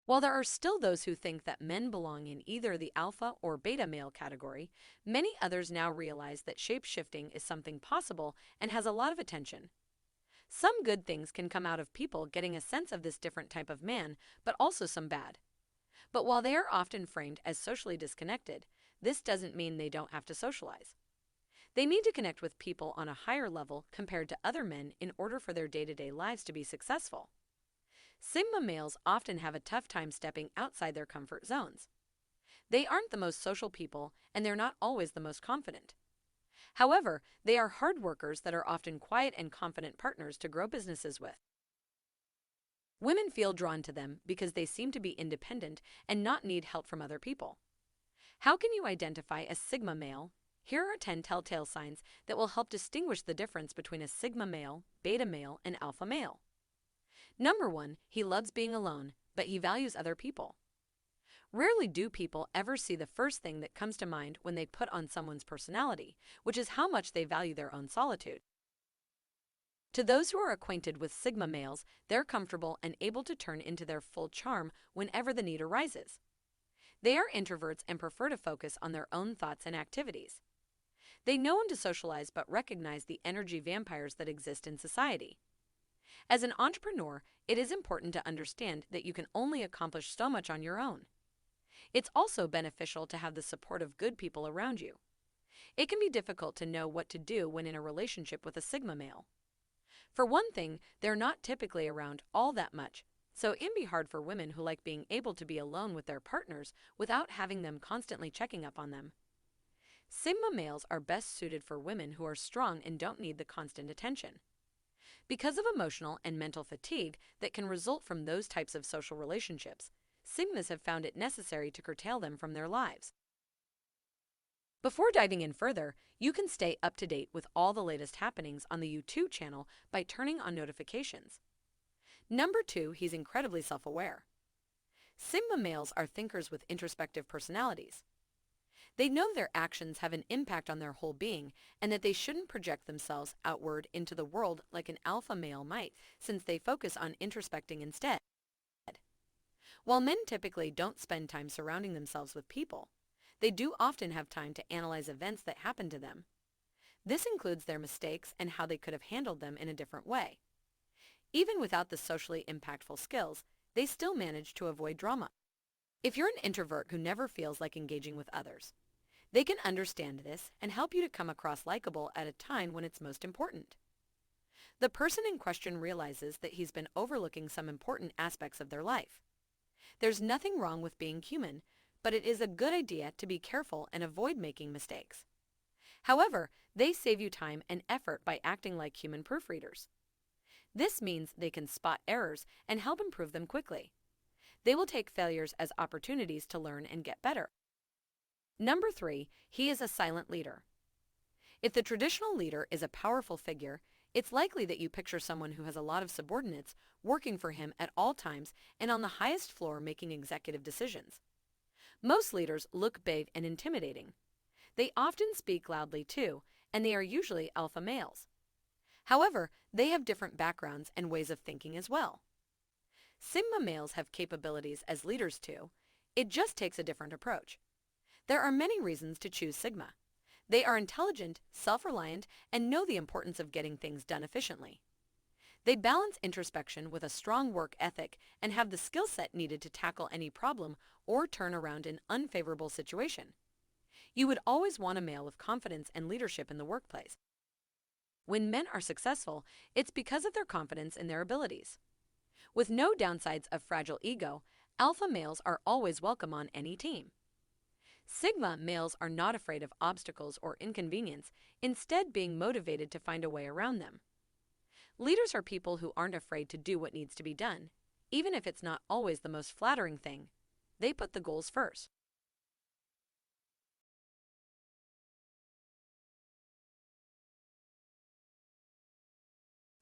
While there are still those who think that men belong in either the alpha or beta male category, many others now realize that shape-shifting is something possible and has a lot of attention. Some good things can come out of people getting a sense of this different type of man, but also some bad. But while they are often framed as socially disconnected, this doesn't mean they don't have to socialize. They need to connect with people on a higher level compared to other men in order for their day-to-day lives to be successful. Sigma males often have a tough time stepping outside their comfort zones. They aren't the most social people, and they're not always the most confident. However, they are hard workers that are often quiet and confident partners to grow businesses with. Women feel drawn to them because they seem to be independent and not need help from other people. How can you identify a Sigma male? Here are 10 telltale signs that will help distinguish the difference between a Sigma male, beta male, and alpha male. Number 1, he loves being alone, but he values other people. Rarely do people ever see the first thing that comes to mind when they put on someone's personality, which is how much they value their own solitude. To those who are acquainted with Sigma males, they're comfortable and able to turn into their full charm whenever the need arises. They are introverts and prefer to focus on their own thoughts and activities. They know when to socialize but recognize the energy vampires that exist in society. As an entrepreneur, it is important to understand that you can only accomplish so much on your own. It's also beneficial to have the support of good people around you. It can be difficult to know what to do when in a relationship with a Sigma male. For one thing, they're not typically around all that much, so it can be hard for women who like being able to be alone with their partners without having them constantly checking up on them. Sigma males are best suited for women who are strong and don't need the constant attention. Because of emotional and mental fatigue that can result from those types of social relationships, Sigmas have found it necessary to curtail them from their lives. Before diving in further, you can stay up to date with all the latest happenings on the YouTube channel by turning on notifications. Number 2, he's incredibly self-aware. Sigma males are thinkers with introspective personalities. They know their actions have an impact on their whole being and that they shouldn't project themselves outward into the world like an alpha male might, since they focus on introspecting instead. While men typically don't spend time surrounding themselves with people, they do often have time to analyze events that happen to them. This includes their mistakes and how they could have handled them in a different way. Even without the socially impactful skills, they still manage to avoid drama. If you're an introvert who never feels like engaging with others, they can understand this and help you to come across likable at a time when it's most important. The person in question realizes that he's been overlooking some important aspects of their life. There's nothing wrong with being human, but it is a good idea to be careful and avoid making mistakes. However, they save you time and effort by acting like human proofreaders. This means they can spot errors and help improve them quickly. They will take failures as opportunities to learn and get better. Number 3, he is a silent leader. If the traditional leader is a powerful figure, it's likely that you picture someone who has a lot of subordinates working for him at all times and on the highest floor making executive decisions. Most leaders look big and intimidating. They often speak loudly too, and they are usually alpha males. However, they have different backgrounds and ways of thinking as well. Sigma males have capabilities as leaders too. It just takes a different approach. There are many reasons to choose Sigma. They are intelligent, self-reliant, and know the importance of getting things done efficiently. They balance introspection with a strong work ethic and have the skill set needed to tackle any problem or turn around an unfavorable situation. You would always want a male with confidence and leadership in the workplace. When men are successful, it's because of their confidence in their abilities. With no downsides of fragile ego, alpha males are always welcome on any team. Sigma males are not afraid of obstacles or inconvenience, instead being motivated to find a way around them. Leaders are people who aren't afraid to do what needs to be done, even if it's not always the most flattering thing. They put the goals first.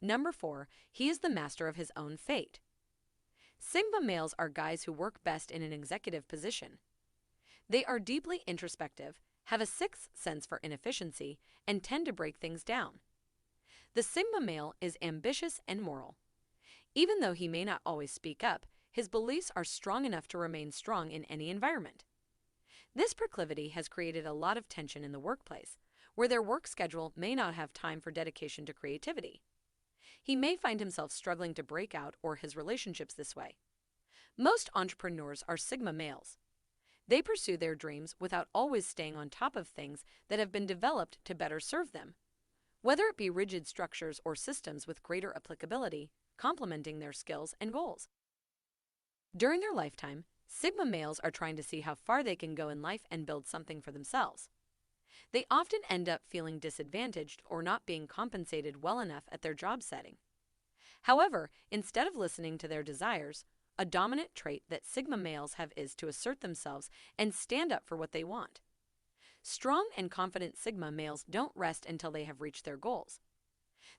Number 4, he is the master of his own fate. Sigma males are guys who work best in an executive position. They are deeply introspective, have a sixth sense for inefficiency, and tend to break things down. The Sigma male is ambitious and moral. Even though he may not always speak up, his beliefs are strong enough to remain strong in any environment. This proclivity has created a lot of tension in the workplace, where their work schedule may not have time for dedication to creativity. He may find himself struggling to break out or his relationships this way. Most entrepreneurs are Sigma males. They pursue their dreams without always staying on top of things that have been developed to better serve them, whether it be rigid structures or systems with greater applicability, complementing their skills and goals. During their lifetime, Sigma males are trying to see how far they can go in life and build something for themselves. They often end up feeling disadvantaged or not being compensated well enough at their job setting. However, instead of listening to their desires, a dominant trait that Sigma males have is to assert themselves and stand up for what they want. Strong and confident Sigma males don't rest until they have reached their goals.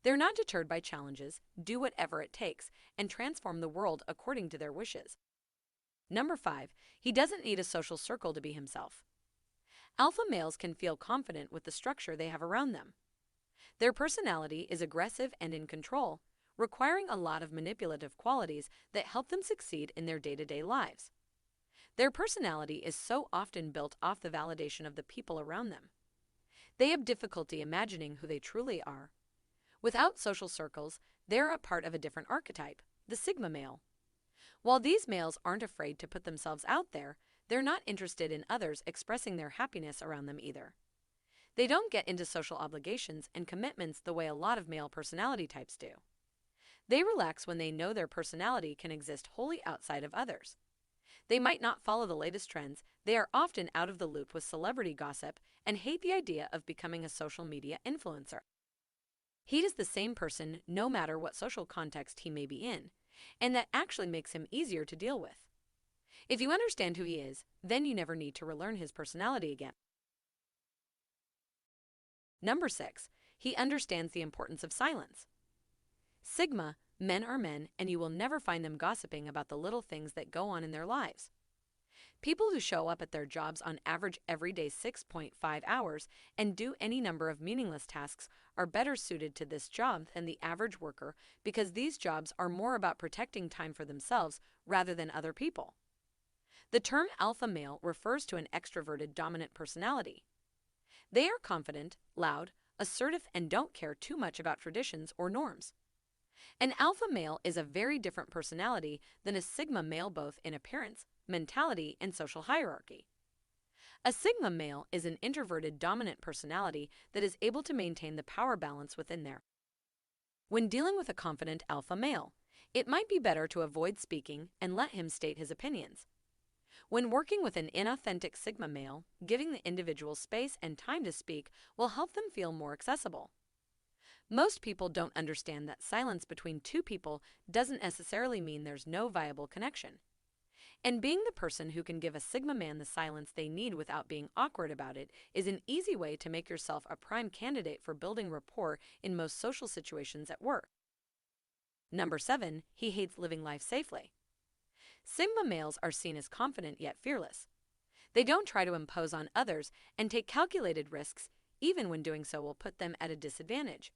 They're not deterred by challenges, do whatever it takes, and transform the world according to their wishes. Number 5, he doesn't need a social circle to be himself. Alpha males can feel confident with the structure they have around them. Their personality is aggressive and in control, requiring a lot of manipulative qualities that help them succeed in their day-to-day lives. Their personality is so often built off the validation of the people around them. They have difficulty imagining who they truly are. Without social circles, they're a part of a different archetype, the Sigma male. While these males aren't afraid to put themselves out there, they're not interested in others expressing their happiness around them either. They don't get into social obligations and commitments the way a lot of male personality types do. They relax when they know their personality can exist wholly outside of others. They might not follow the latest trends, they are often out of the loop with celebrity gossip and hate the idea of becoming a social media influencer. He is the same person no matter what social context he may be in, and that actually makes him easier to deal with. If you understand who he is, then you never need to relearn his personality again. Number 6, he understands the importance of silence. Sigma, men are men, and you will never find them gossiping about the little things that go on in their lives. People who show up at their jobs on average every day 6.5 hours and do any number of meaningless tasks are better suited to this job than the average worker because these jobs are more about protecting time for themselves rather than other people. The term alpha male refers to an extroverted dominant personality. They are confident, loud, assertive, and don't care too much about traditions or norms. An alpha male is a very different personality than a Sigma male both in appearance, mentality, and social hierarchy. A Sigma male is an introverted dominant personality that is able to maintain the power balance within there. When dealing with a confident alpha male, it might be better to avoid speaking and let him state his opinions. When working with an inauthentic Sigma male, giving the individual space and time to speak will help them feel more accessible. Most people don't understand that silence between two people doesn't necessarily mean there's no viable connection. And being the person who can give a Sigma man the silence they need without being awkward about it is an easy way to make yourself a prime candidate for building rapport in most social situations at work. Number 7, he hates living life safely. Sigma males are seen as confident yet fearless. They don't try to impose on others and take calculated risks, even when doing so will put them at a disadvantage.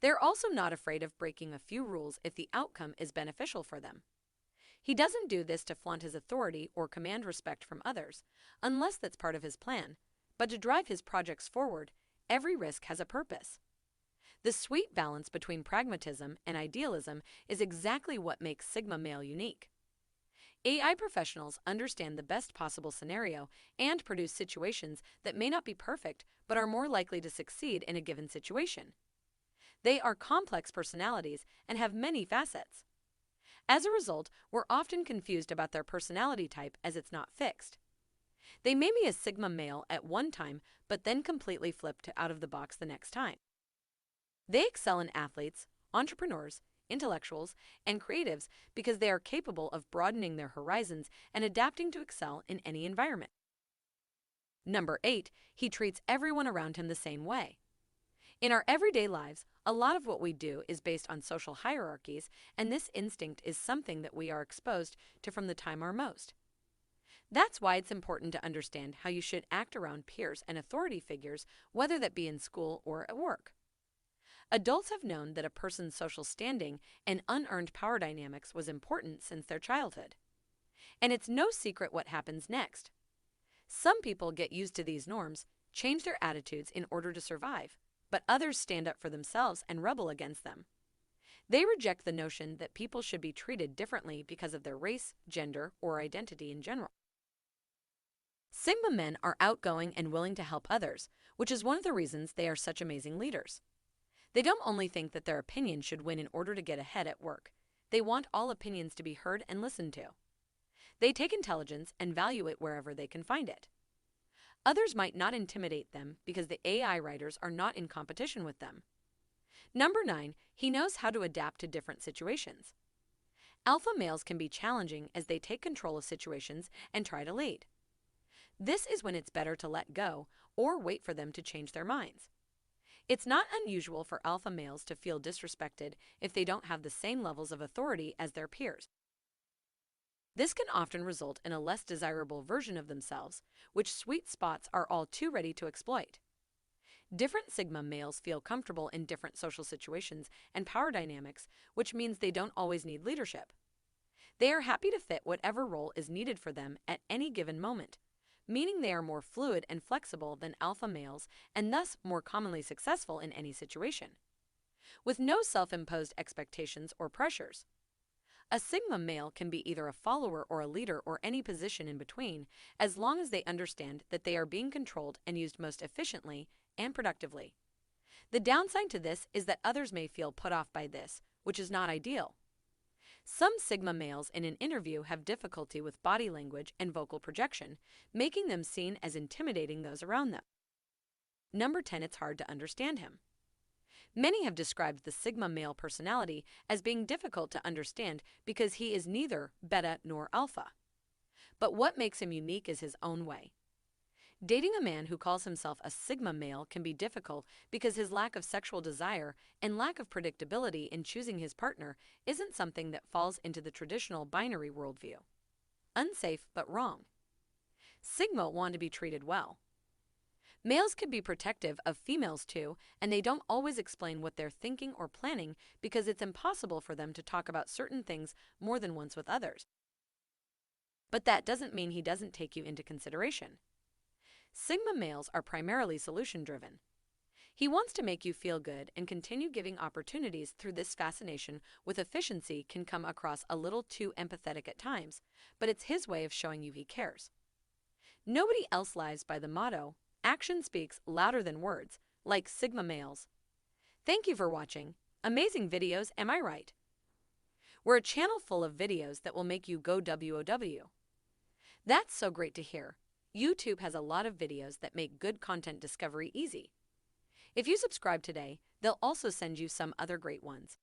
They're also not afraid of breaking a few rules if the outcome is beneficial for them. He doesn't do this to flaunt his authority or command respect from others, unless that's part of his plan, but to drive his projects forward. Every risk has a purpose. The sweet balance between pragmatism and idealism is exactly what makes Sigma male unique. AI professionals understand the best possible scenario and produce situations that may not be perfect but are more likely to succeed in a given situation. They are complex personalities and have many facets. As a result, we're often confused about their personality type as it's not fixed. They may be a Sigma male at one time but then completely flip to out of the box the next time. They excel in athletes, entrepreneurs, intellectuals, and creatives because they are capable of broadening their horizons and adapting to excel in any environment. Number 8, he treats everyone around him the same way. In our everyday lives, a lot of what we do is based on social hierarchies, and this instinct is something that we are exposed to from the time we're most. That's why it's important to understand how you should act around peers and authority figures, whether that be in school or at work. Adults have known that a person's social standing and unearned power dynamics was important since their childhood. And it's no secret what happens next. Some people get used to these norms, change their attitudes in order to survive, but others stand up for themselves and rebel against them. They reject the notion that people should be treated differently because of their race, gender, or identity in general. Sigma men are outgoing and willing to help others, which is one of the reasons they are such amazing leaders. They don't only think that their opinion should win in order to get ahead at work. They want all opinions to be heard and listened to. They take intelligence and value it wherever they can find it. Others might not intimidate them because the AI writers are not in competition with them. Number 9, he knows how to adapt to different situations. Alpha males can be challenging as they take control of situations and try to lead. This is when it's better to let go or wait for them to change their minds. It's not unusual for alpha males to feel disrespected if they don't have the same levels of authority as their peers. This can often result in a less desirable version of themselves, which sweet spots are all too ready to exploit. Different Sigma males feel comfortable in different social situations and power dynamics, which means they don't always need leadership. They are happy to fit whatever role is needed for them at any given moment, meaning they are more fluid and flexible than alpha males and thus more commonly successful in any situation, with no self-imposed expectations or pressures. A Sigma male can be either a follower or a leader or any position in between, as long as they understand that they are being controlled and used most efficiently and productively. The downside to this is that others may feel put off by this, which is not ideal. Some Sigma males in an interview have difficulty with body language and vocal projection, making them seen as intimidating those around them. Number 10, it's hard to understand him. Many have described the Sigma male personality as being difficult to understand because he is neither beta nor alpha. But what makes him unique is his own way. Dating a man who calls himself a Sigma male can be difficult because his lack of sexual desire and lack of predictability in choosing his partner isn't something that falls into the traditional binary worldview. Unsafe but wrong. Sigma want to be treated well. Males can be protective of females too, and they don't always explain what they're thinking or planning because it's impossible for them to talk about certain things more than once with others. But that doesn't mean he doesn't take you into consideration. Sigma males are primarily solution-driven. He wants to make you feel good and continue giving opportunities. Through this fascination with efficiency can come across a little too empathetic at times, but it's his way of showing you he cares. Nobody else lives by the motto, action speaks louder than words, like Sigma males. Thank you for watching. Amazing videos, am I right? We're a channel full of videos that will make you go WOW. That's so great to hear. YouTube has a lot of videos that make good content discovery easy. If you subscribe today, they'll also send you some other great ones.